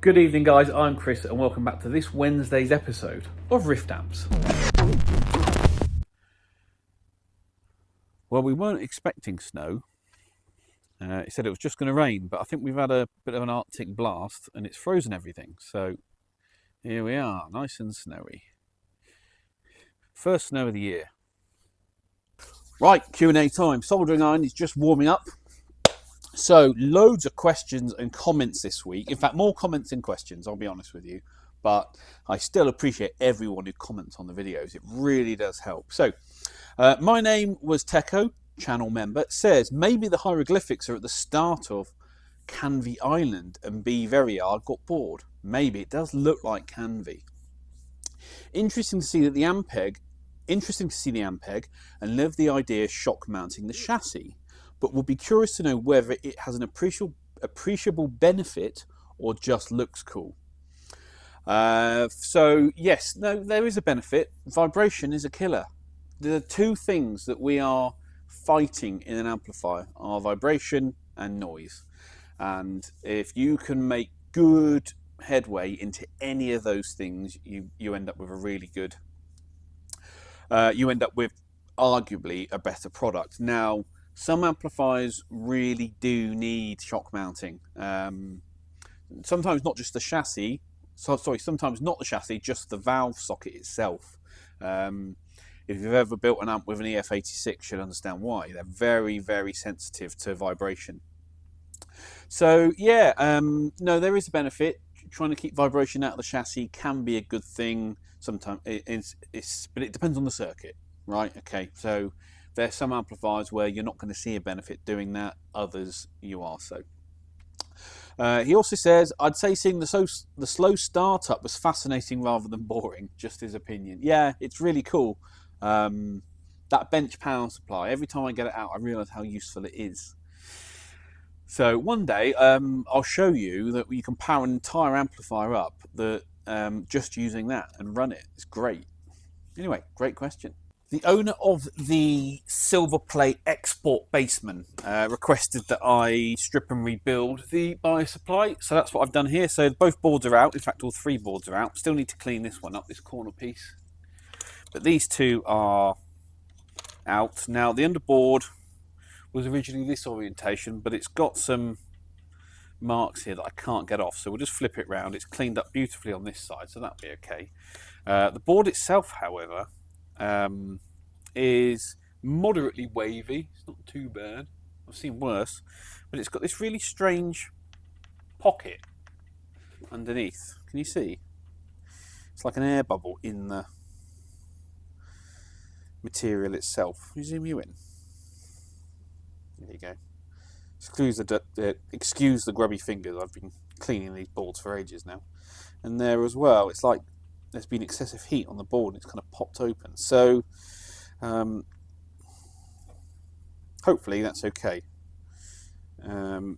Good evening, guys. I'm Chris, and welcome back to this Wednesday's episode of Rift Amps. Well, we weren't expecting snow. It said it was just going to rain, but I think we've had a bit of an Arctic blast, and it's frozen everything. So here we are, nice and snowy. First snow of the year. Right, Q&A time. Soldering iron is just warming up. So, loads of questions and comments this week. In fact, more comments than questions, I'll be honest with you. But I still appreciate everyone who comments on the videos. It really does help. So, my name was Techo, channel member. It says, maybe the hieroglyphics are at the start of Canvey Island and B very hard got bored. Maybe. It does look like Canvey. Interesting to see the Ampeg and love the idea of shock mounting the chassis. But would be curious to know whether it has an appreciable benefit or just looks cool. So yes, no, there is a benefit. Vibration is a killer. The two things that we are fighting in an amplifier are vibration and noise. And if you can make good headway into any of those things, you end up with a really good, you end up with arguably a better product. Now, some amplifiers really do need shock mounting. Sometimes not just the chassis, sometimes not the chassis, just the valve socket itself. If you've ever built an amp with an EF86, you'll understand why. They're very, very sensitive to vibration. So yeah, no, there is a benefit. Trying to keep vibration out of the chassis can be a good thing. Sometimes but it depends on the circuit, right? Okay, so there's some amplifiers where you're not going to see a benefit doing that. Others you are. So he also says, I'd say seeing the slow startup was fascinating rather than boring. Just his opinion. Yeah, it's really cool. That bench power supply. Every time I get it out, I realise how useful it is. So one day I'll show you that you can power an entire amplifier up that just using that and run it. It's great. Anyway, great question. The owner of the silver plate export baseman requested that I strip and rebuild the bias supply. So that's what I've done here. So both boards are out. In fact, all three boards are out. Still need to clean this one up, this corner piece. But these two are out. Now, the underboard was originally this orientation, but it's got some marks here that I can't get off. So we'll just flip it round. It's cleaned up beautifully on this side, so that'll be okay. The board itself, however, is moderately wavy. It's not too bad. I've seen worse, but it's got this really strange pocket underneath. Can you see? It's like an air bubble in the material itself. Can you zoom you in? There you go. Excuse the grubby fingers. I've been cleaning these boards for ages now. And there as well, it's like there's been excessive heat on the board and it's kind of popped open. So hopefully that's okay.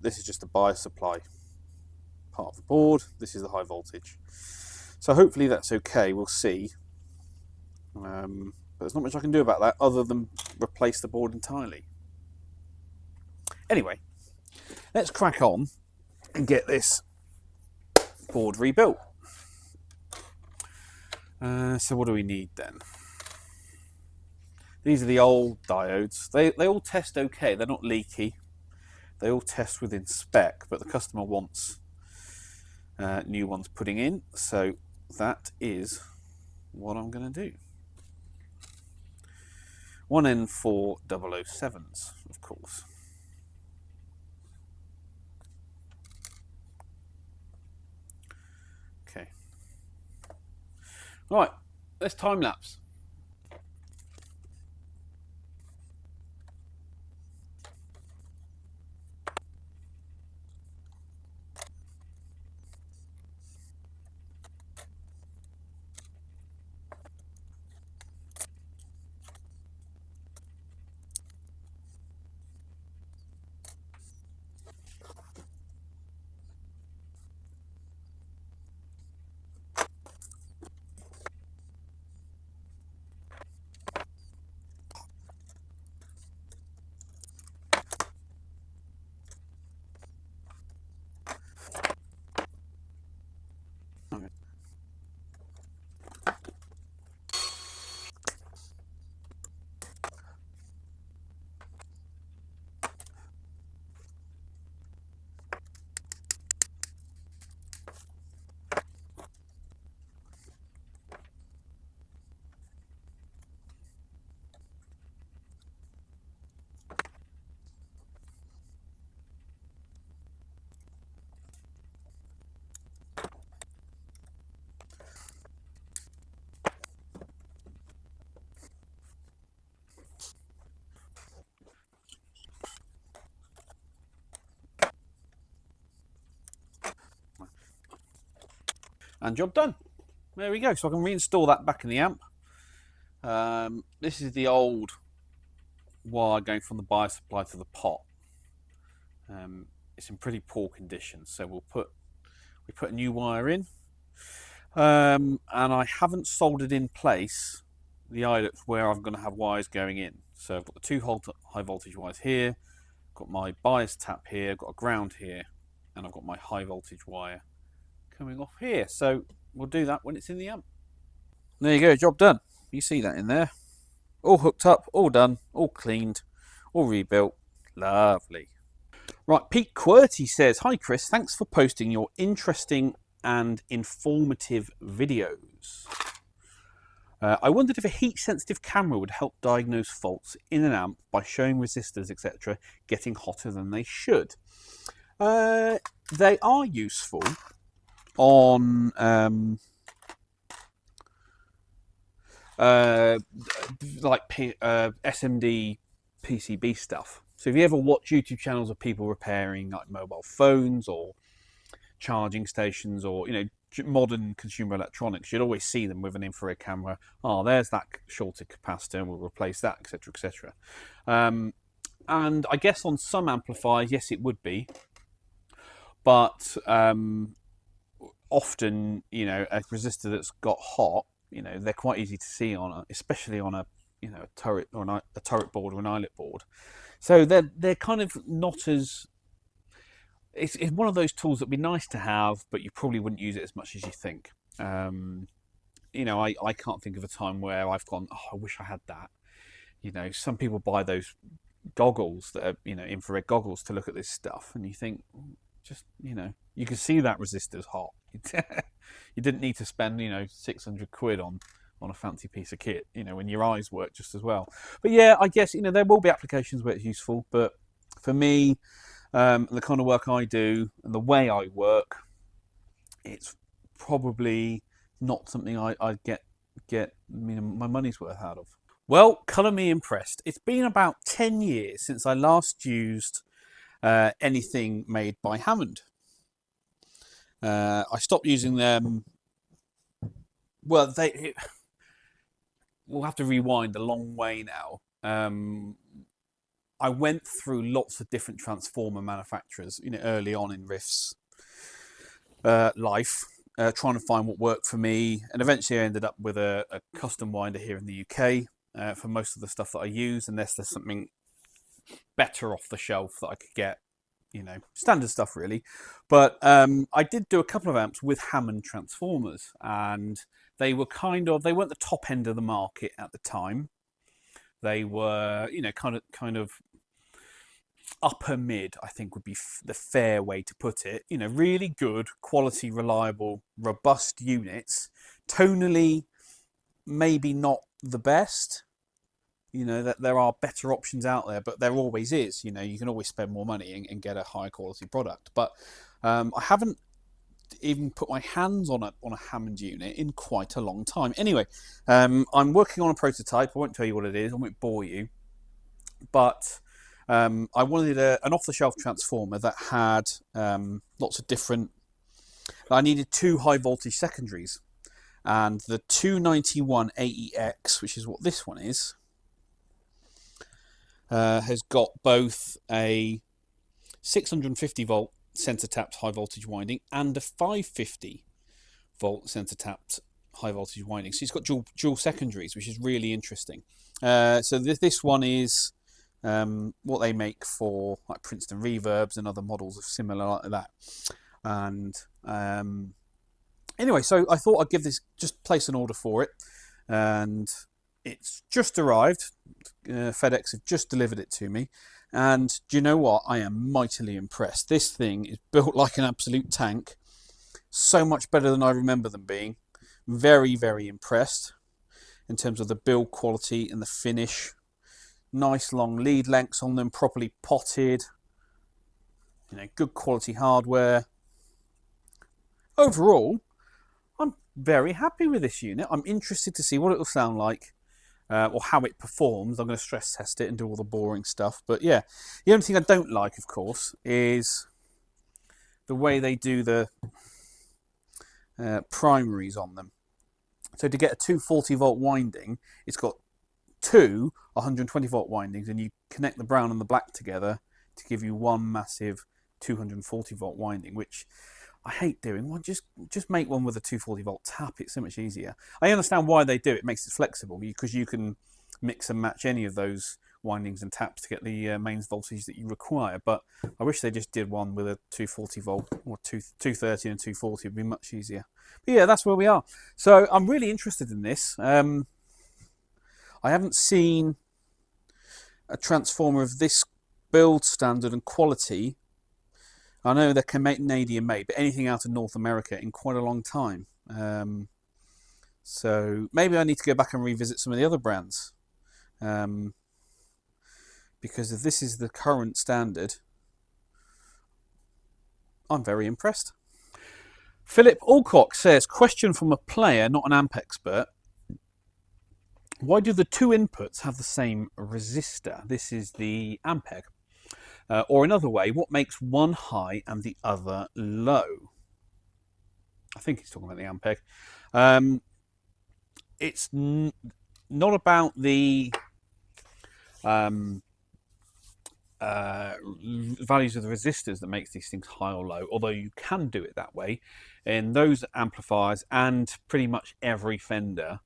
This is just the bias supply part of the board. This is the high voltage. So hopefully that's okay. We'll see. But there's not much I can do about that other than replace the board entirely. Anyway, let's crack on and get this board rebuilt. So what do we need then? These are the old diodes. They all test okay. They're not leaky. They all test within spec, but the customer wants new ones putting in. So that is what I'm going to do. 1N4007s, of course. Okay. Right, let's time lapse. And job done. There we go. So I can reinstall that back in the amp. This is the old wire going from the bias supply to the pot. It's in pretty poor condition, so we put a new wire in, and I haven't soldered in place the eyelets where I'm going to have wires going in. So I've got the two high voltage wires here, got my bias tap here, got a ground here, and I've got my high voltage wire coming off here. So we'll do that when it's in the amp. There you go, job done. You see that in there. All hooked up, all done, all cleaned, all rebuilt. Lovely. Right, Pete QWERTY says, "Hi Chris, thanks for posting your interesting and informative videos. I wondered if a heat-sensitive camera would help diagnose faults in an amp by showing resistors, etc., getting hotter than they should." They are useful on like SMD PCB stuff. So if you ever watch YouTube channels of people repairing like mobile phones or charging stations or modern consumer electronics, you'd always see them with an infrared camera. Oh, there's that shorted capacitor, we'll replace that, etc., etc. And I guess on some amplifiers, yes, it would be, but often, a resistor that's got hot, they're quite easy to see especially on a turret or a turret board or an eyelet board. So they're kind of not as. It's one of those tools that'd be nice to have, but you probably wouldn't use it as much as you think. I can't think of a time where I've gone, oh, I wish I had that. Some people buy those goggles that are, infrared goggles to look at this stuff, and you think, just, you can see that resistor's hot. You didn't need to spend, 600 quid on a fancy piece of kit, when your eyes work just as well. But yeah, I guess, there will be applications where it's useful, but for me, the kind of work I do and the way I work, it's probably not something I get my money's worth out of. Well, colour me impressed. It's been about 10 years since I last used anything made by Hammond. I stopped using them. Well, we'll have to rewind a long way now. I went through lots of different transformer manufacturers, early on in Riff's life, trying to find what worked for me, and eventually I ended up with a custom winder here in the UK for most of the stuff that I use, unless there's something better off the shelf that I could get, standard stuff really. But I did do a couple of amps with Hammond transformers, and they were they weren't the top end of the market at the time. They were, kind of upper mid, I think would be the fair way to put it. Really good, quality, reliable, robust units. Tonally, maybe not the best. That there are better options out there, but there always is. You can always spend more money and get a high quality product. But I haven't even put my hands on a Hammond unit in quite a long time. Anyway, I'm working on a prototype. I won't tell you what it is. I won't bore you. But I wanted an off-the-shelf transformer that had lots of different. I needed two high voltage secondaries, and the 291 AEX, which is what this one is, has got both a 650 volt sensor tapped high voltage winding and a 550 volt sensor tapped high voltage winding. So it's got dual secondaries, which is really interesting. So this one is what they make for like Princeton Reverbs and other models of similar like that. And anyway, so I thought I'd just place an order for it, and it's just arrived. FedEx have just delivered it to me, and do you know what? I am mightily impressed. This thing is built like an absolute tank, so much better than I remember them being. Very, very impressed in terms of the build quality and the finish. Nice long lead lengths on them, properly potted. Good quality hardware. Overall, I'm very happy with this unit. I'm interested to see what it will sound like. Or how it performs. I'm going to stress test it and do all the boring stuff. But yeah, the only thing I don't like, of course, is the way they do the primaries on them. So to get a 240 volt winding, it's got two 120 volt windings, and you connect the brown and the black together to give you one massive 240 volt winding, which I hate doing. Well, just make one with a 240 volt tap. It's so much easier. I understand why they do it. It makes it flexible because you can mix and match any of those windings and taps to get the mains voltage that you require. But I wish they just did one with a 240 volt or 230 and 240. It would be much easier. But yeah, that's where we are. So I'm really interested in this. I haven't seen a transformer of this build standard and quality. I know they're Canadian made, but anything out of North America in quite a long time. So maybe I need to go back and revisit some of the other brands. Because if this is the current standard, I'm very impressed. Philip Alcock says, question from a player, not an amp expert. Why do the two inputs have the same resistor? This is the ampeg. Or another way, what makes one high and the other low? I think he's talking about the ampeg. It's not about the values of the resistors that makes these things high or low, although you can do it that way in those amplifiers and pretty much every Fender.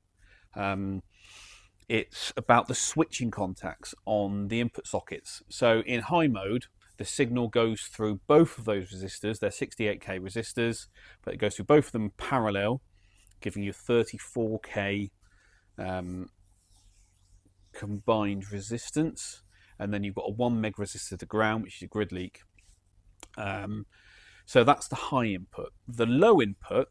It's about the switching contacts on the input sockets. So in high mode, the signal goes through both of those resistors. They're 68k resistors, but it goes through both of them parallel, giving you 34k combined resistance. And then you've got a 1 meg resistor to ground, which is a grid leak. So that's the high input. The low input,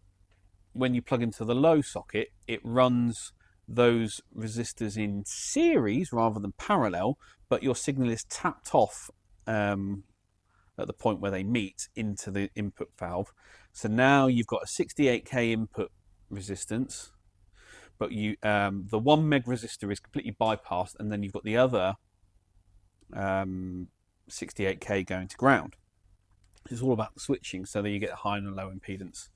when you plug into the low socket, it runs those resistors in series rather than parallel, but your signal is tapped off at the point where they meet into the input valve. So now you've got a 68k input resistance, but you the 1 meg resistor is completely bypassed, and then you've got the other 68k going to ground. It's all about the switching, so that you get a high and a low impedance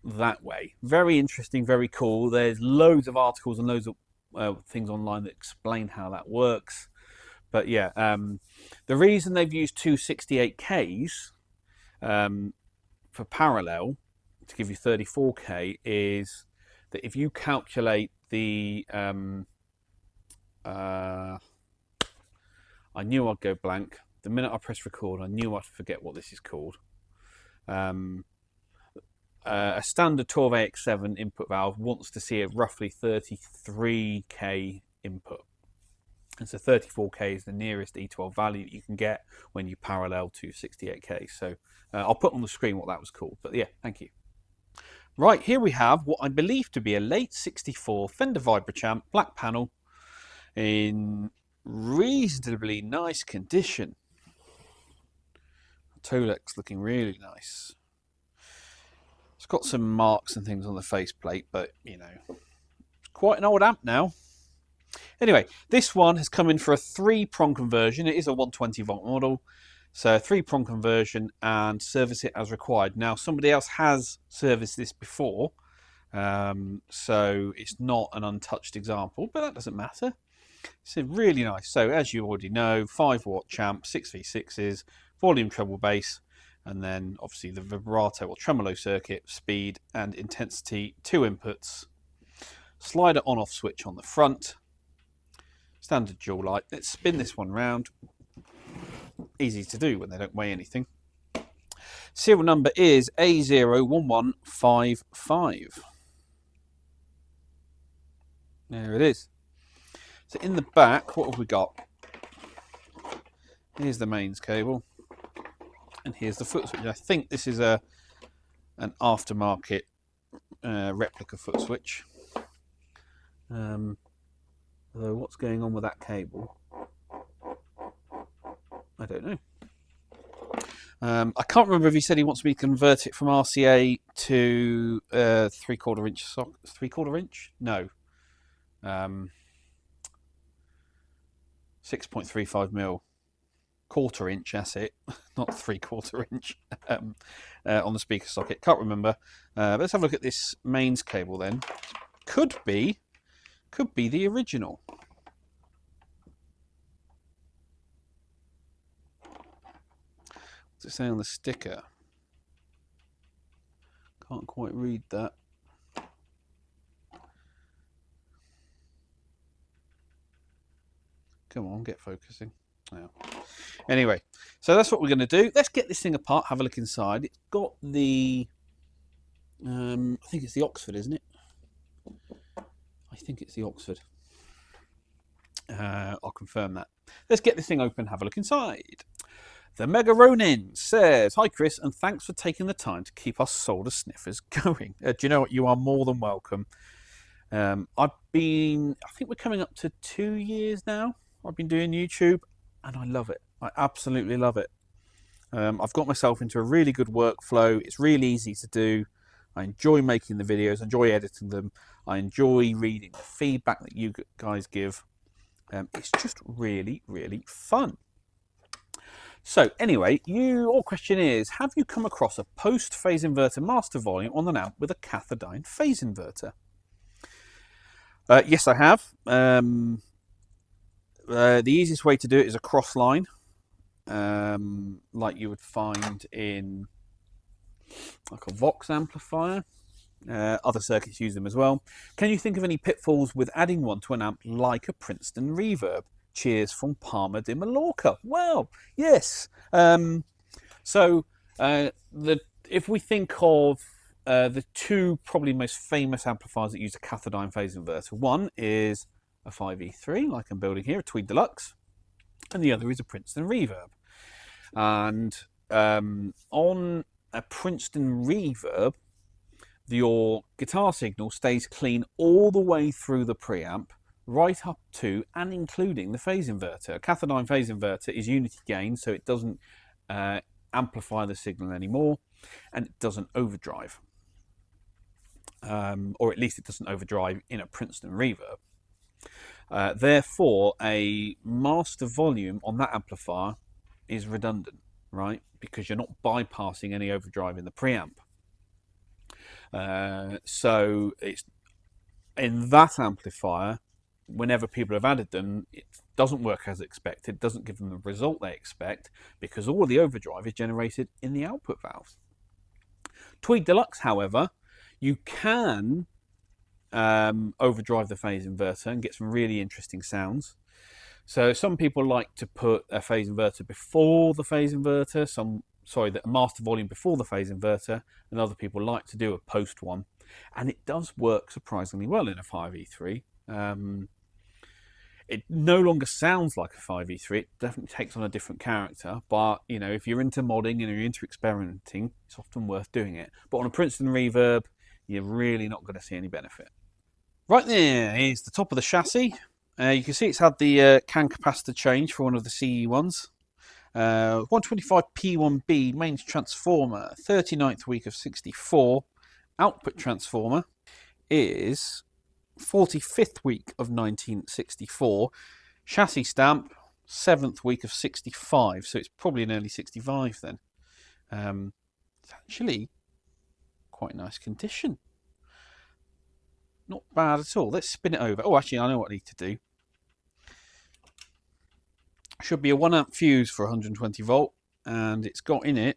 that way. Very interesting, very cool. There's loads of articles and loads of things online that explain how that works. But yeah, the reason they've used two 68Ks for parallel to give you 34K is that if you calculate the I knew I'd go blank. The minute I press record, I knew I'd forget what this is called. A standard 12AX7 input valve wants to see a roughly 33k input. And so 34k is the nearest E12 value that you can get when you parallel to 68k. So I'll put on the screen what that was called. But yeah, thank you. Right, here we have what I believe to be a late 64 Fender Vibrachamp black panel in reasonably nice condition. Tolex looking really nice. It's got some marks and things on the faceplate, but you know, it's quite an old amp now. Anyway, this one has come in for a 3-prong conversion. It is a 120 volt model, so a 3-prong conversion, and service it as required. Now, somebody else has serviced this before, so it's not an untouched example, but that doesn't matter. It's really nice. So as you already know, 5-watt champ, 6v6s, volume treble bass, and then obviously the vibrato or tremolo circuit, speed and intensity, 2 inputs, slider on-off switch on the front, standard dual light. Let's spin this one round. Easy to do when they don't weigh anything. Serial number is A01155. There it is. So in the back, what have we got? Here's the mains cable, and here's the foot switch. I think this is an aftermarket replica foot switch. Although what's going on with that cable, I don't know. I can't remember if he said he wants me to convert it from RCA to 3/4 inch socket. 3/4 inch? No. 6.35mm 1/4 inch, that's it, not 3/4 inch on the speaker socket. Can't remember. Let's have a look at this mains cable then. Could be the original. What's it say on the sticker? Can't quite read that. Come on, get focusing. Yeah. Anyway, so that's what we're going to do. Let's get this thing apart, have a look inside. It's got the, I think it's the Oxford, isn't it? I think it's the Oxford. I'll confirm that. Let's get this thing open, have a look inside. The Mega Ronin says, "Hi Chris, and thanks for taking the time to keep us solder sniffers going." Do you know what? You are more than welcome. I think we're coming up to 2 years now. I've been doing YouTube, and I love it. I absolutely love it. I've got myself into a really good workflow. It's really easy to do. I enjoy making the videos, I enjoy editing them. I enjoy reading the feedback that you guys give. It's just really, really fun. So anyway, your question is, have you come across a post-phase inverter master volume on an amp with a cathodione phase inverter? Yes, I have. The easiest way to do it is a cross line, like you would find in like a Vox amplifier. Other circuits use them as well. Can you think of any pitfalls with adding one to an amp like a Princeton Reverb? Cheers from Palmer de Mallorca. Well, yes. If we think of the two probably most famous amplifiers that use a cathodione phase inverter, one is a 5E3, like I'm building here, a Tweed Deluxe, and the other is a Princeton Reverb. And on a Princeton Reverb, your guitar signal stays clean all the way through the preamp, right up to and including the phase inverter. A cathodione phase inverter is unity gain, so it doesn't amplify the signal anymore, and it doesn't overdrive. Or at least it doesn't overdrive in a Princeton Reverb. Therefore, a master volume on that amplifier is redundant, right? Because you're not bypassing any overdrive in the preamp. So it's in that amplifier, whenever people have added them, it doesn't work as expected, doesn't give them the result they expect, because all of the overdrive is generated in the output valves. Tweed Deluxe, however, you can overdrive the phase inverter and get some really interesting sounds. So some people like to put a phase inverter before the phase inverter, a master volume before the phase inverter, and other people like to do a post one, and it does work surprisingly well in a 5E3. It no longer sounds like a 5E3, it definitely takes on a different character, but you know, if you're into modding and you're into experimenting, it's often worth doing it. But on a Princeton Reverb, you're really not going to see any benefit. Right there is the top of the chassis. You can see it's had the can capacitor change for one of the CE ones. 125P1B mains transformer, 39th week of 64. Output transformer is 45th week of 1964. Chassis stamp, 7th week of 65. So it's probably an early 65 then. It's actually quite nice condition. Not bad at all. Let's spin it over. Oh, actually, I know what I need to do. Should be a 1 amp fuse for 120 volt, and it's got in it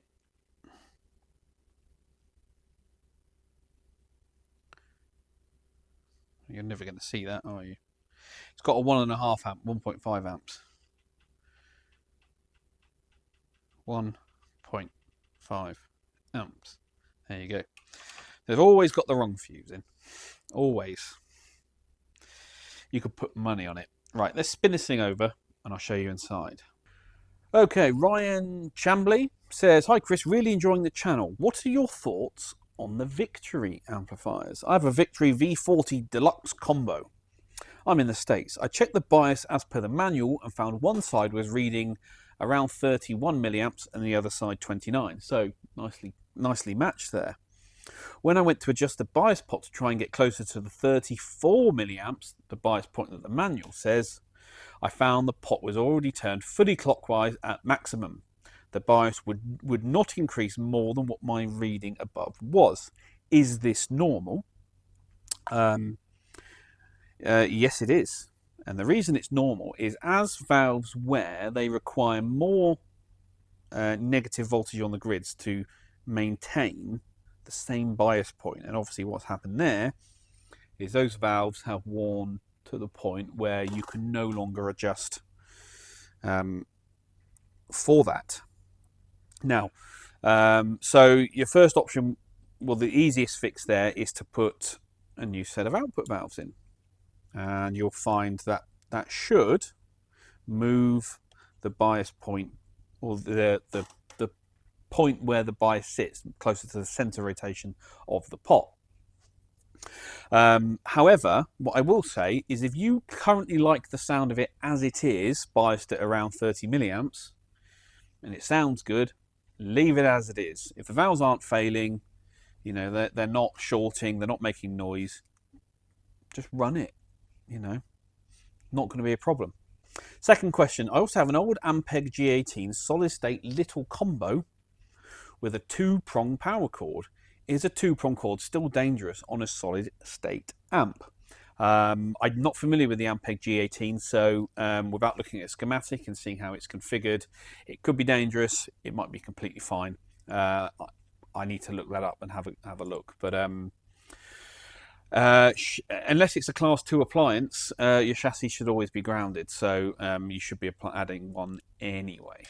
you're never going to see that, are you? It's got a 1.5 amp, 1.5 amps. 1.5 amps. There you go. They've always got the wrong fuse in. Always. You could put money on it. Right, let's spin this thing over and I'll show you inside. Okay, Ryan Chambly says, "Hi Chris, really enjoying the channel. What are your thoughts on the Victory amplifiers? I have a Victory V40 Deluxe combo. I'm in the States. I checked the bias as per the manual and found one side was reading around 31 milliamps and the other side 29. So nicely matched there. When I went to adjust the bias pot to try and get closer to the 34 milliamps, the bias point that the manual says, I found the pot was already turned fully clockwise at maximum. The bias would not increase more than what my reading above was. Is this normal? Yes, it is. And the reason it's normal is as valves wear, they require more negative voltage on the grids to maintain the same bias point. And obviously what's happened there is those valves have worn to the point where you can no longer adjust for that. Now, so your first option, well, the easiest fix there is to put a new set of output valves in. And you'll find that that should move the bias point, or the point where the bias sits, closer to the center rotation of the pot. However, what I will say is if you currently like the sound of it as it is, biased at around 30 milliamps, and it sounds good, leave it as it is. If the valves aren't failing, you know, they're not shorting, they're not making noise, just run it, you know, not going to be a problem. Second question, I also have an old Ampeg G18 solid state little combo with a 2-prong power cord. Is a 2-prong cord still dangerous on a solid state amp? I'm not familiar with the Ampeg G18, so without looking at a schematic and seeing how it's configured, it could be dangerous. It might be completely fine. I need to look that up and have a look. But unless it's a class 2 appliance, your chassis should always be grounded, so you should be adding one anyway.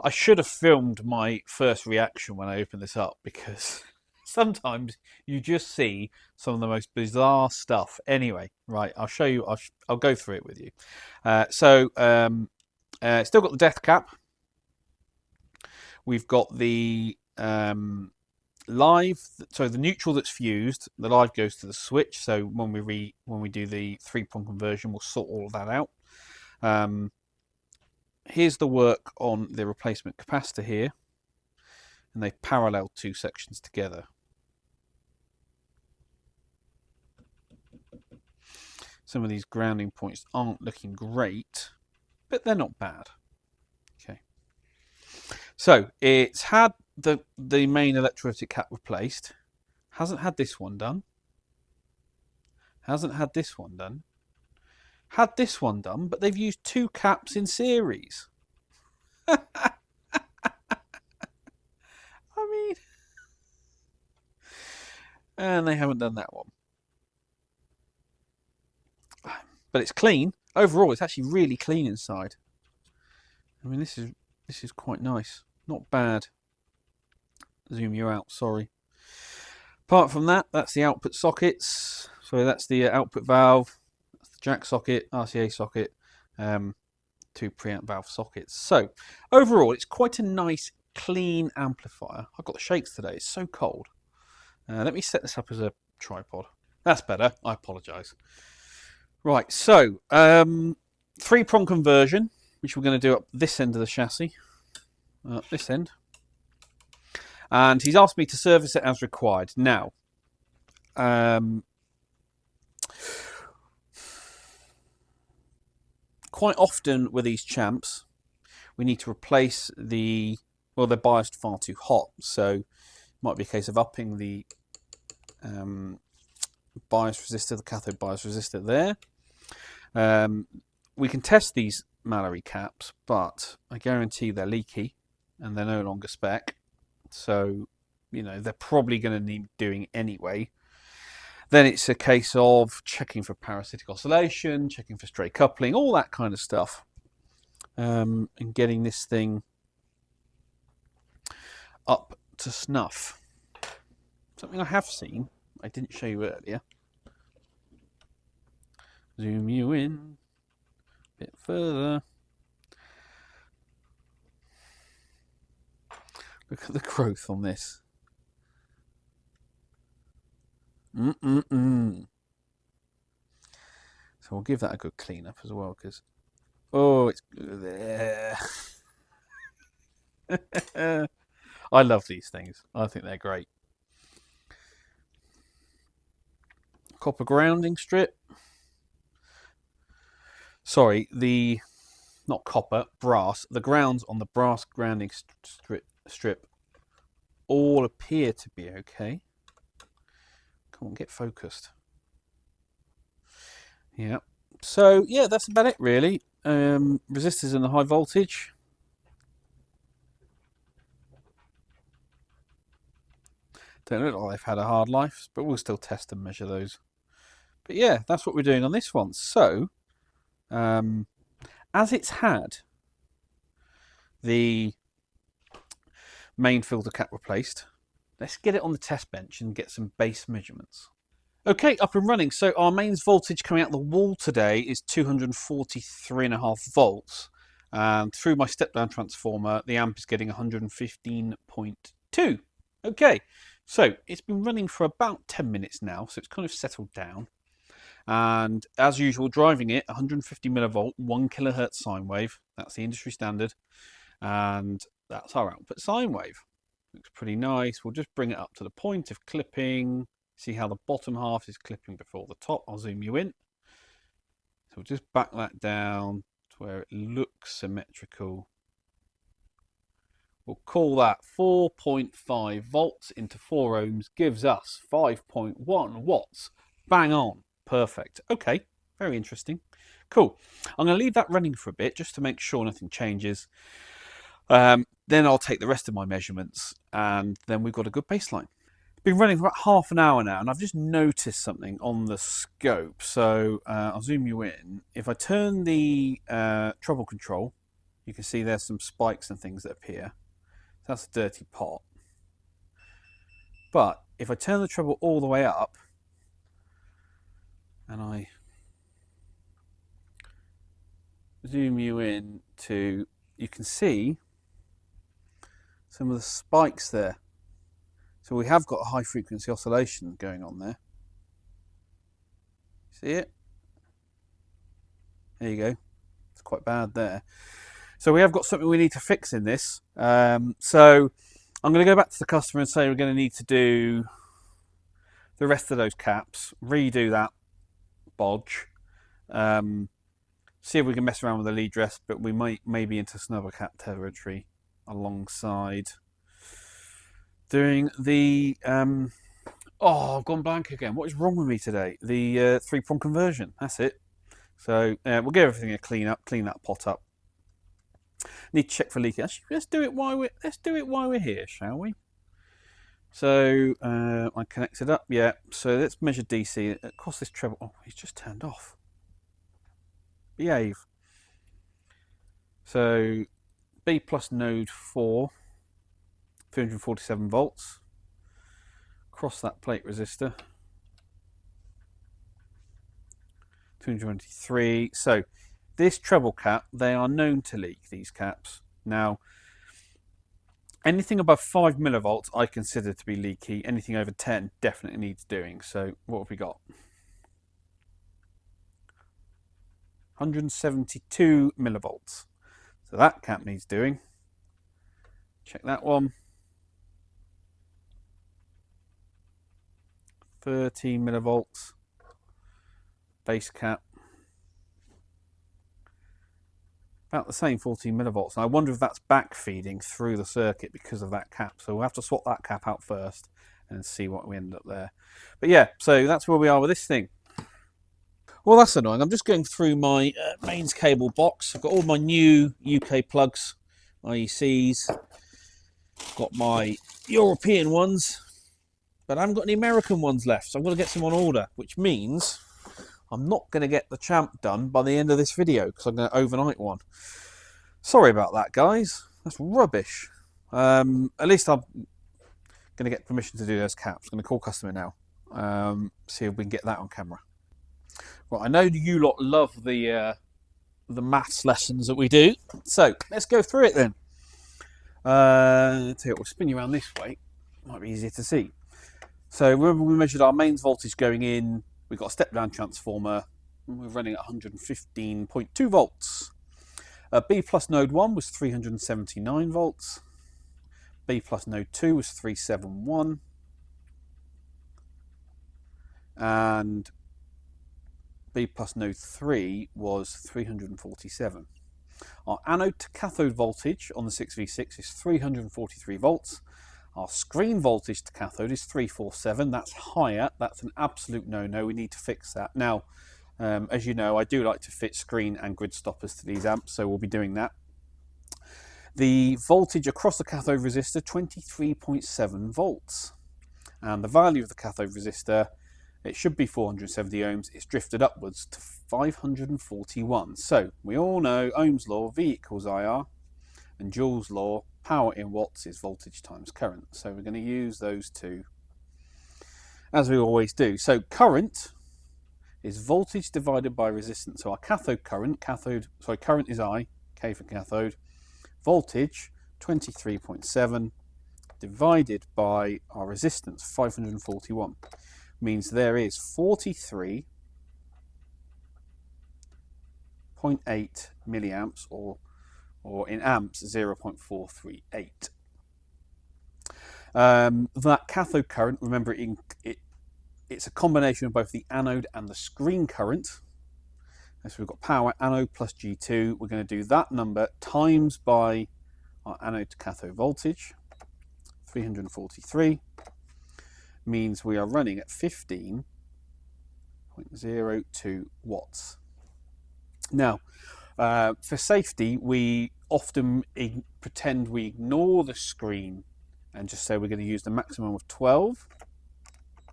I should have filmed my first reaction when I opened this up, because sometimes you just see some of the most bizarre stuff. Anyway, right, I'll show you. I'll go through it with you. Still got the death cap. We've got the live, so the neutral that's fused, the live goes to the switch. So when we do the 3-prong conversion, we'll sort all of that out. Here's the work on the replacement capacitor here, and they've paralleled 2 sections together. Some of these grounding points aren't looking great, but they're not bad. Okay. So it's had the main electrolytic cap replaced. Hasn't had this one done. Hasn't had this one done. Had this one done, but they've used 2 caps in series. I mean, and they haven't done that one. But it's clean. Overall, it's actually really clean inside. I mean, this is quite nice. Not bad. Zoom you out, sorry. Apart from that, that's the output sockets. So that's the output valve, that's the jack socket, RCA socket, 2 preamp valve sockets. So overall, it's quite a nice, clean amplifier. I've got the shakes today. It's so cold. Let me set this up as a tripod. That's better. I apologise. Right, so 3-prong conversion, which we're going to do up this end of the chassis, this end. And he's asked me to service it as required. Now, quite often with these champs, we need to replace well, they're biased far too hot. So it might be a case of upping the bias resistor, the cathode bias resistor there. We can test these Mallory caps, but I guarantee they're leaky and they're no longer spec. So, you know, they're probably going to need doing anyway. Then it's a case of checking for parasitic oscillation, checking for stray coupling, all that kind of stuff. And getting this thing up to snuff. Something I have seen, I didn't show you earlier. Zoom you in a bit further. Look at the growth on this. So we'll give that a good clean up as well, because it's there. I love these things. I think they're great. Copper grounding strip. sorry, not copper, brass. The grounds on the brass grounding strip all appear to be okay. Come on, get focused. Yeah. So yeah, that's about it really. Resistors in the high voltage. Don't look like they've had a hard life, but we'll still test and measure those. But yeah, that's what we're doing on this one. So, as it's had the main filter cap replaced, let's get it on the test bench and get some base measurements. Okay, up and running. So our mains voltage coming out the wall today is 243.5 volts. And through my step-down transformer, the amp is getting 115.2. Okay, so it's been running for about 10 minutes now, so it's kind of settled down. And as usual, driving it, 150 millivolt, 1 kilohertz sine wave. That's the industry standard. And that's our output sine wave. Looks pretty nice. We'll just bring it up to the point of clipping. See how the bottom half is clipping before the top. I'll zoom you in. So we'll just back that down to where it looks symmetrical. We'll call that 4.5 volts into 4 ohms gives us 5.1 watts. Bang on. Perfect. Okay, very interesting. Cool. I'm going to leave that running for a bit just to make sure nothing changes. Then I'll take the rest of my measurements and then we've got a good baseline. Been running for about half an hour now and I've just noticed something on the scope. So I'll zoom you in. If I turn the treble control, you can see there's some spikes and things that appear. That's a dirty pot. But if I turn the treble all the way up and I zoom you in to, you can see some of the spikes there. So we have got a high frequency oscillation going on there. See it? There you go. It's quite bad there. So we have got something we need to fix in this. So I'm going to go back to the customer and say we're going to need to do the rest of those caps, redo that bodge, see if we can mess around with the lead dress, but we might maybe into snubber cap territory alongside doing the oh, I've gone blank again. What is wrong with me today? The 3-prong conversion. That's it. So we'll give everything a clean up, clean that pot up. Need to check for leaking. Actually, let's do it while we're here, shall we? So I connect it up. Yeah. So let's measure DC across this treble. Oh, he's just turned off. Behave. So B plus node 4. 347 volts. Cross that plate resistor. 223. So this treble cap, they are known to leak, these caps. Now, anything above 5 millivolts I consider to be leaky. Anything over 10 definitely needs doing. So what have we got? 172 millivolts. So that cap needs doing. Check that one. 13 millivolts. Base cap. About the same, 14 millivolts. And I wonder if that's back feeding through the circuit because of that cap. So we'll have to swap that cap out first and see what we end up there. But yeah, so that's where we are with this thing. Well, that's annoying. I'm just going through my mains cable box. I've got all my new UK plugs, IECs. Got my European ones, but I haven't got any American ones left. So I'm going to get some on order, which means I'm not going to get the champ done by the end of this video because I'm going to overnight one. Sorry about that, guys. That's rubbish. At least I'm going to get permission to do those caps. I'm going to call customer now. See if we can get that on camera. Right, I know you lot love the maths lessons that we do, so let's go through it then. Tell you what, we'll spin you around this way. Might be easier to see. So remember we measured our mains voltage going in. We've got a step-down transformer. And we're running at 115.2 volts. B plus node 1 was 379 volts. B plus node 2 was 371. And B plus node 3 was 347. Our anode to cathode voltage on the 6v6 is 343 volts. Our screen voltage to cathode is 347. That's higher. That's an absolute no-no. We need to fix that. Now, as you know, I do like to fit screen and grid stoppers to these amps, so we'll be doing that. The voltage across the cathode resistor, 23.7 volts. And the value of the cathode resistor, it should be 470 ohms. It's drifted upwards to 541. So we all know Ohm's law, V equals IR, and Joule's law, power in watts is voltage times current. So we're going to use those two as we always do. So current is voltage divided by resistance. So our cathode current, current is I, K for cathode, voltage 23.7 divided by our resistance 541 means there is 43.8 milliamps, or in amps 0.438. That cathode current, remember, it's a combination of both the anode and the screen current. So we've got power anode plus G2. We're going to do that number times by our anode to cathode voltage, 343, means we are running at 15.02 watts. Now, for safety, we often pretend we ignore the screen and just say we're going to use the maximum of 12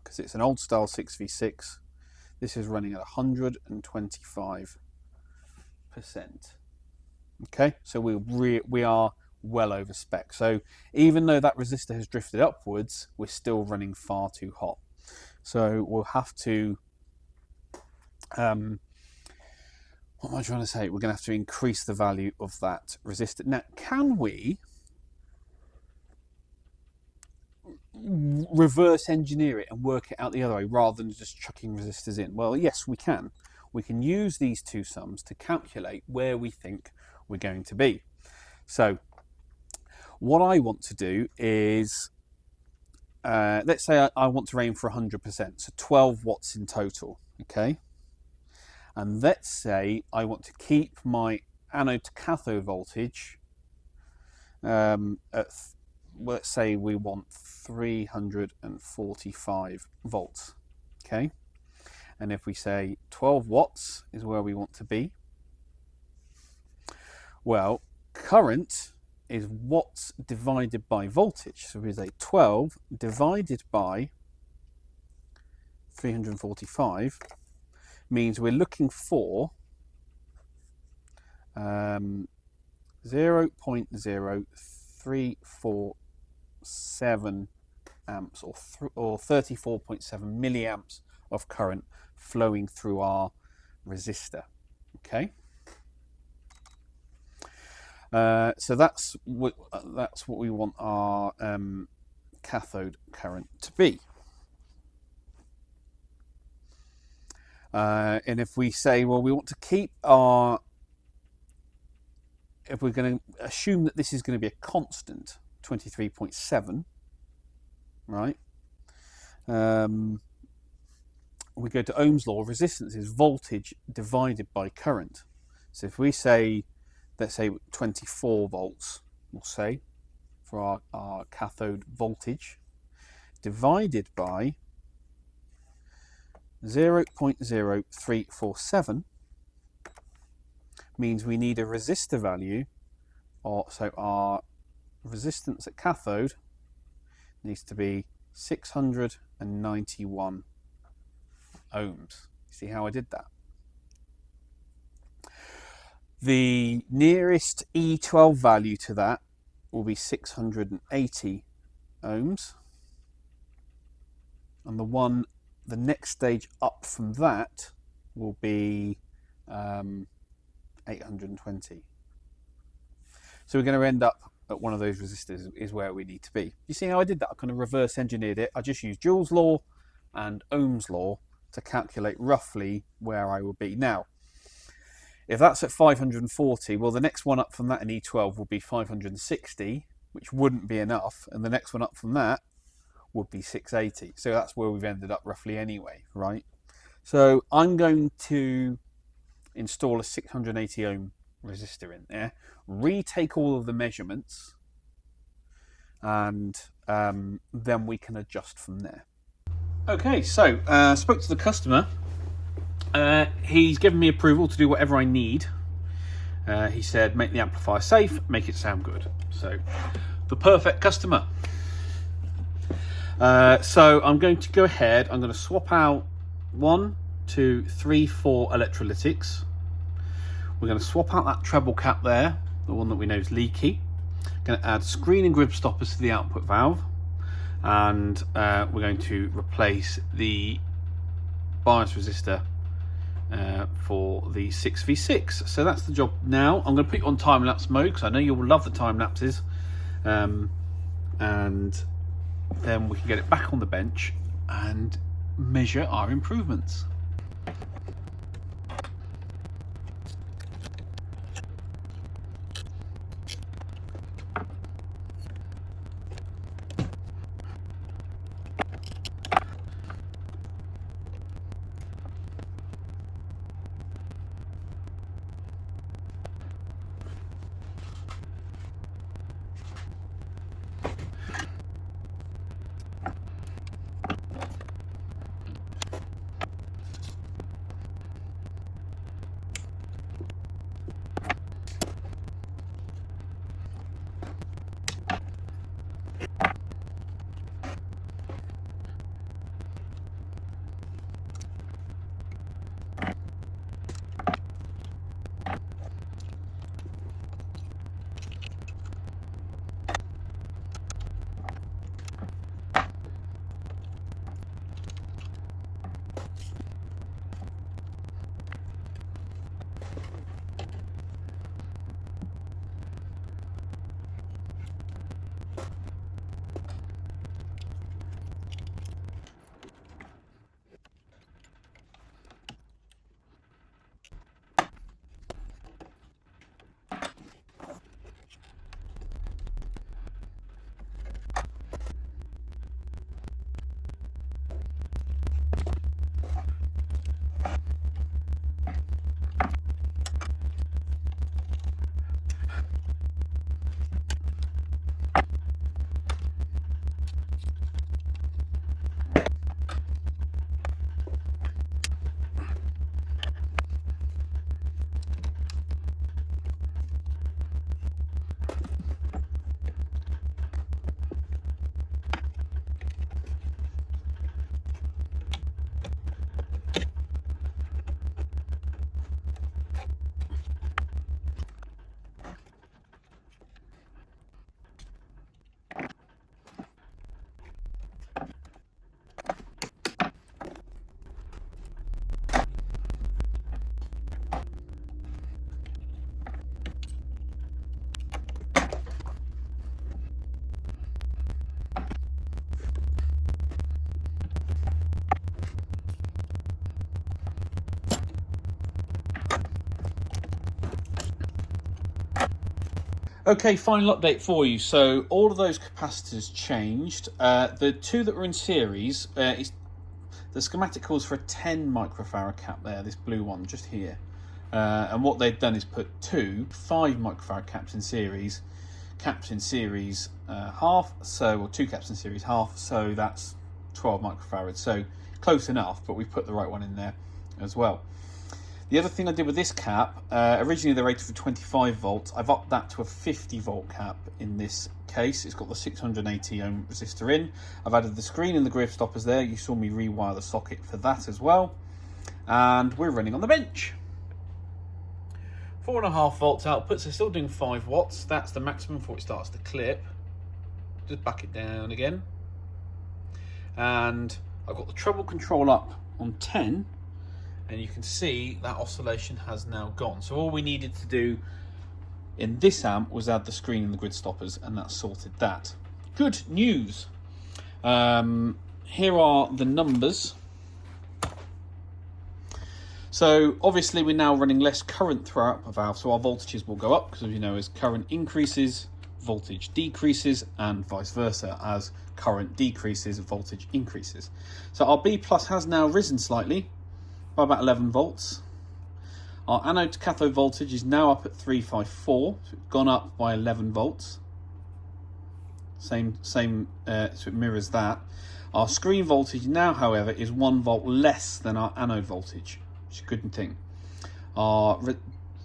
because it's an old style 6v6. This is running at 125%. Okay, so we are well over spec. So even though that resistor has drifted upwards, we're still running far too hot. So we'll have to, what am I trying to say? We're going to have to increase the value of that resistor. Now, can we reverse engineer it and work it out the other way rather than just chucking resistors in? Well, yes, we can. We can use these two sums to calculate where we think we're going to be. So what I want to do is, let's say I want to aim for 100%, so 12 watts in total, okay? And let's say I want to keep my anode to cathode voltage at, let's say we want 345 volts, okay? And if we say 12 watts is where we want to be, well, current is watts divided by voltage. So we say 12 divided by 345 means we're looking for 0.0347 amps or 34.7 milliamps of current flowing through our resistor. Okay. So that's what we want our cathode current to be. And if we say, well, we want to keep our, if we're going to assume that this is going to be a constant, 23.7, right? We go to Ohm's law. Resistance is voltage divided by current. So if we say, let's say 24 volts, we'll say, for our cathode voltage, divided by 0.0347 means we need a resistor value, or so our resistance at cathode needs to be 691 ohms. See how I did that? The nearest E12 value to that will be 680 ohms, and the next stage up from that will be 820. So we're going to end up at one of those resistors is where we need to be. You see how I did that? I kind of reverse engineered it. I just used Joule's law and Ohm's law to calculate roughly where I will be. Now, if that's at 540, well, the next one up from that in E12 will be 560, which wouldn't be enough. And the next one up from that would be 680. So that's where we've ended up roughly anyway, right? So I'm going to install a 680 ohm resistor in there, retake all of the measurements, and then we can adjust from there. Okay, so spoke to the customer. He's given me approval to do whatever I need. He said, make the amplifier safe, make it sound good. So, the perfect customer. So I'm going to go ahead, I'm going to swap out 1, 2, 3, 4 electrolytics. We're going to swap out that treble cap there, the one that we know is leaky. Going to add screen and grip stoppers to the output valve, and we're going to replace the bias resistor for the 6v6. So that's the job now. I'm going to put you on time-lapse mode because I know you'll love the time-lapses, and then we can get it back on the bench and measure our improvements. Okay, final update for you. So all of those capacitors changed. The two that were in series, the schematic calls for a 10 microfarad cap there, this blue one just here. And what they've done is put two 5 microfarad caps in series, half, or 2 caps in series half, so that's 12 microfarads. So close enough, but we've put the right one in there as well. The other thing I did with this cap, originally they're rated for 25 volts. I've upped that to a 50 volt cap in this case. It's got the 680 ohm resistor in. I've added the screen and the grip stoppers there. You saw me rewire the socket for that as well. And we're running on the bench. 4.5 volts output, so still doing 5 watts. That's the maximum before it starts to clip. Just back it down again. And I've got the treble control up on 10. And you can see that oscillation has now gone. So all we needed to do in this amp was add the screen and the grid stoppers, and that sorted that. Good news. Here are the numbers. So obviously we're now running less current through our upper valve, so our voltages will go up, because as you know, as current increases, voltage decreases, and vice versa. As current decreases, voltage increases. So our B plus has now risen slightly. by about 11 volts. Our anode to cathode voltage is now up at 354, so it's gone up by 11 volts. Same, so it mirrors that. Our screen voltage now, however, is 1 volt less than our anode voltage, which is a good thing. Our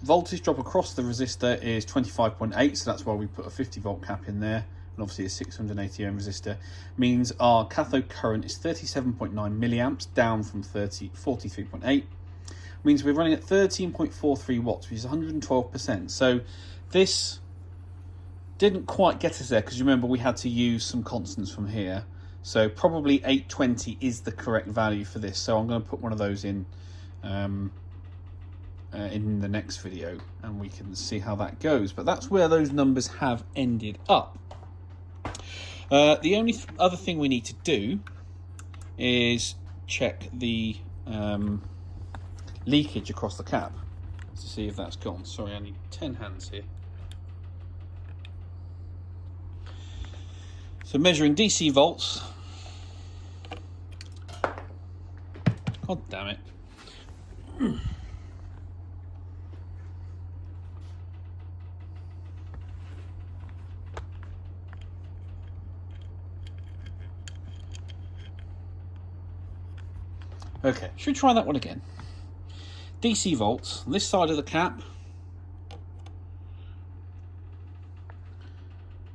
voltage drop across the resistor is 25.8, so that's why we put a 50 volt cap in there, and obviously a 680 ohm resistor. Means our cathode current is 37.9 milliamps, down from 43.8. Means we're running at 13.43 watts, which is 112%. So this didn't quite get us there, because you remember we had to use some constants from here. So probably 820 is the correct value for this. So I'm going to put one of those in the next video, and we can see how that goes. But that's where those numbers have ended up. The only other thing we need to do is check the leakage across the cap to see if that's gone. Sorry, I need 10 hands here. So measuring DC volts. God damn it. Okay, should we try that one again? DC volts, on this side of the cap,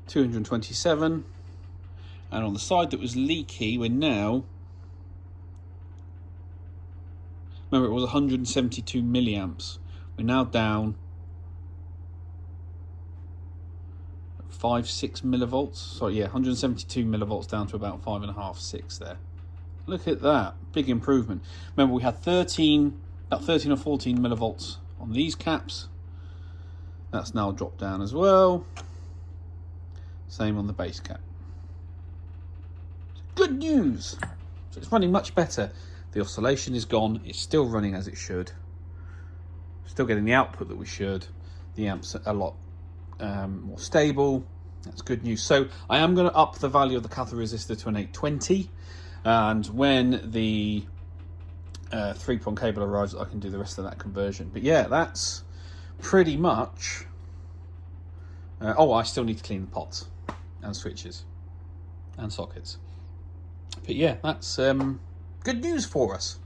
227, and on the side that was leaky, we're now, remember it was 172 milliamps, we're now down 5-6 millivolts, sorry, yeah, 172 millivolts down to about 5.5-6 there. Look at that, big improvement. Remember, we had about 13 or 14 millivolts on these caps. That's now dropped down as well. Same on the base cap. Good news. So it's running much better. The oscillation is gone. It's still running as it should. Still getting the output that we should. The amps are a lot more stable. That's good news. So I am going to up the value of the cathode resistor to an 820. And when the 3-prong cable arrives, I can do the rest of that conversion. But yeah, that's pretty much... oh, I still need to clean the pots and switches and sockets. But yeah, that's good news for us.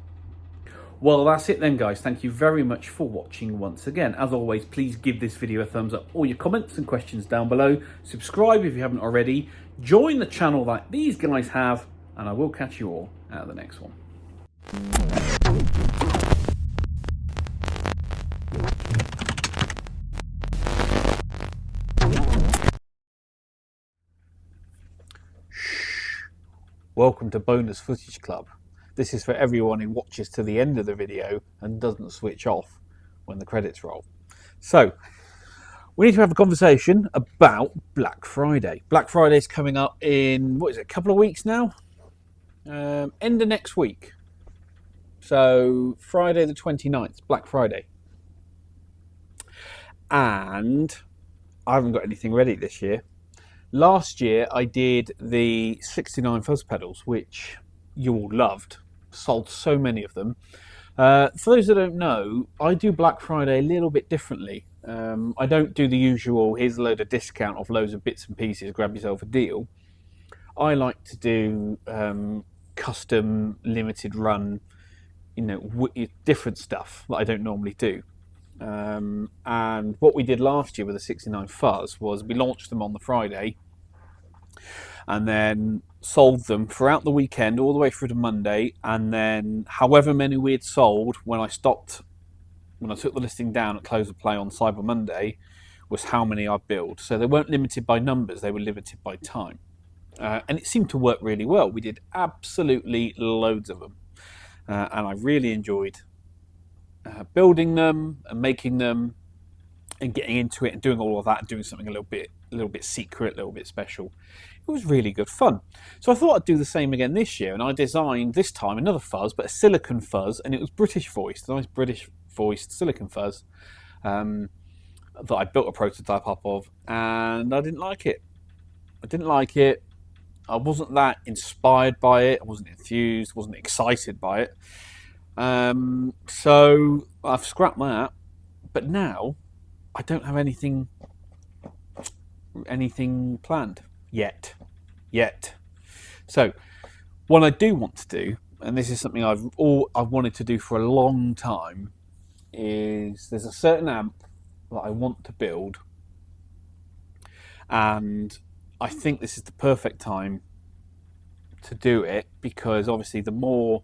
Well, that's it then, guys. Thank you very much for watching once again. As always, please give this video a thumbs up. All your comments and questions down below. Subscribe if you haven't already. Join the channel that these guys have. And I will catch you all at the next one. Shh. Welcome to Bonus Footage Club. This is for everyone who watches to the end of the video and doesn't switch off when the credits roll. So, we need to have a conversation about Black Friday. Black Friday is coming up in, what is it, a couple of weeks now? End of next week. So Friday the 29th, Black Friday. And I haven't got anything ready this year. Last year I did the 69 fuzz pedals, which you all loved. Sold so many of them. For those that don't know, I do Black Friday a little bit differently. I don't do the usual, here's a load of discount off loads of bits and pieces, grab yourself a deal. I like to do custom, limited run, different stuff that I don't normally do. And what we did last year with the 69 fuzz was we launched them on the Friday and then sold them throughout the weekend all the way through to Monday, and then however many we had sold when I took the listing down at close of play on Cyber Monday was how many I billed. So they weren't limited by numbers, they were limited by time. And it seemed to work really well. We did absolutely loads of them. And I really enjoyed building them and making them and getting into it and doing all of that and doing something a little bit secret, a little bit special. It was really good fun. So I thought I'd do the same again this year, and I designed this time another fuzz, but a silicon fuzz, and it was British voiced, a nice British voiced silicon fuzz that I built a prototype up of, and I didn't like it. I wasn't that inspired by it. I wasn't enthused, wasn't excited by it. So I've scrapped that, but now I don't have anything planned yet. So what I do want to do, and this is something I've wanted to do for a long time, is there's a certain amp that I want to build, and I think this is the perfect time to do it, because obviously the more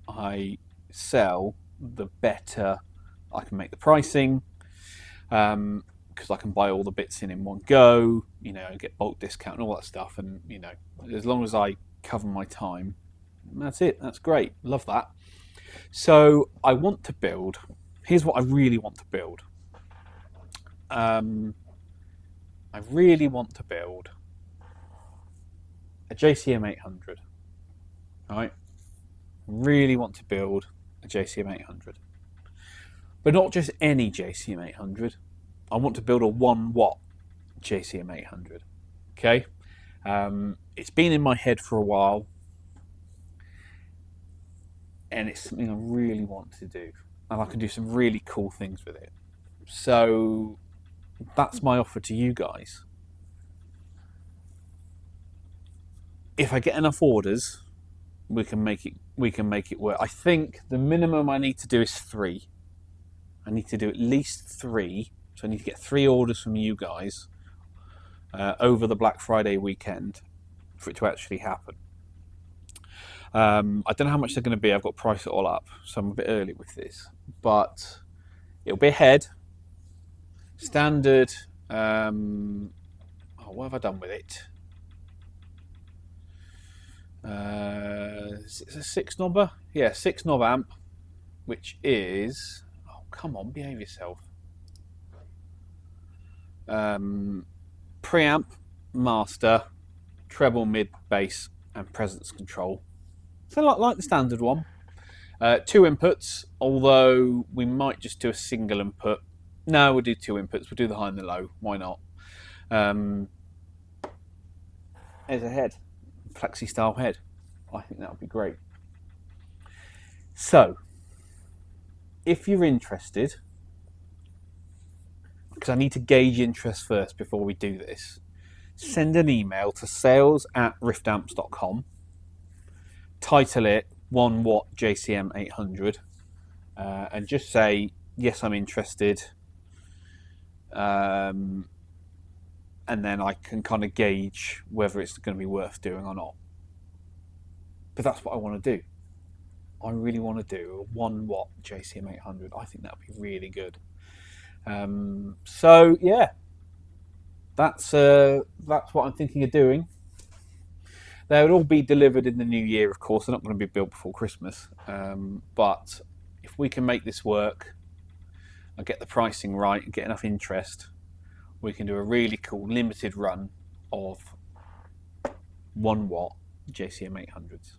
I sell, the better I can make the pricing, because I can buy all the bits in one go, get bulk discount and all that stuff, and as long as I cover my time, that's it. That's great. Love that. So I want to build. Here's what I really want to build. I really want to build a JCM 800. All right. Really want to build a JCM 800, but not just any JCM 800. I want to build a 1 watt JCM 800. Okay. It's been in my head for a while, and it's something I really want to do, and I can do some really cool things with it. So that's my offer to you guys. If I get enough orders, we can make it work. I think the minimum I need to do is 3. I need to do at least 3. So I need to get 3 orders from you guys over the Black Friday weekend for it to actually happen. I don't know how much they're going to be. I've got to price it all up, so I'm a bit early with this, but it'll be a head. Standard. What have I done with it? It's a 6 knobber. Yeah, 6 knob amp, which is, oh come on, behave yourself. Preamp, master, treble, mid, bass, and presence control. So like the standard one. 2 inputs, although we might just do a single input. No, we'll do 2 inputs. We'll do the high and the low. Why not? There's a head. Flexi style head. I think that would be great. So, if you're interested, because I need to gauge interest first before we do this, send an email to sales@riftamps.com. Title it 1 watt JCM 800, and just say, yes, I'm interested. And then I can kind of gauge whether it's going to be worth doing or not. But that's what I want to do. I really want to do a 1 watt JCM 800. I think that would be really good. So yeah, that's what I'm thinking of doing. They would all be delivered in the new year, of course. They're not going to be built before Christmas. But if we can make this work and get the pricing right and get enough interest, we can do a really cool limited run of 1 watt JCM 800s.